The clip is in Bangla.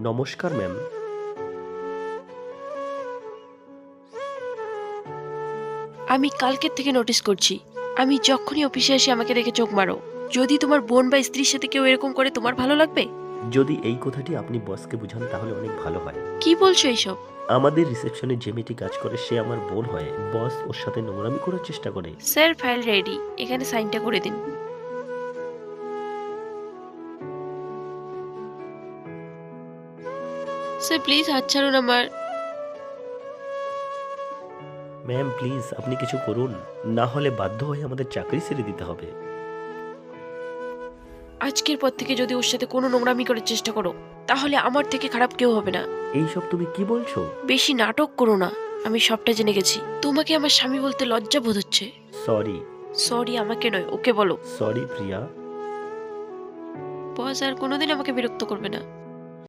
নমস্কার ম্যাম। আমি কালকের থেকে নোটিস করছি, আমি যখনই অফিসে আসি আমাকে দেখে চোখ মারো। যদি তোমার বোন বা স্ত্রীর সাথে কেউ এরকম করে তোমার ভালো লাগবে? যদি এই কথাটি আপনি বসকে বুঝান তাহলে অনেক ভালো হয়। কি বলছো এইসব? আমাদের রিসেপশনে যে মেয়েটি কাজ করে সে আমার বোন হয়। বস ওর সাথে নোংরামি করার চেষ্টা করে। স্যার, ফাইল রেডি, এখানে সাইনটা করে দিন। স্যার প্লিজ হাত ছাড়ুন আমার। ম্যাম প্লিজ আপনি কিছু করুন, না হলে বাধ্য হয়ে আমাদের চাকরি ছেড়ে দিতে হবে। আজকের পর থেকে যদি ওর সাথে কোনো নোংরামি করার চেষ্টা করো তাহলে আমার থেকে খারাপ কেউ হবে না। এইসব তুমি কি বলছো? বেশি নাটক করো না, আমি সবটা জেনে গেছি। তোমাকে আমার স্বামী বলতে লজ্জা বোধ হচ্ছে। সরি। সরি আমাকে নয়, ওকে বলো। সরি প্রিয়া। বস আর কোনোদিন আমাকে বিরক্ত করবে না।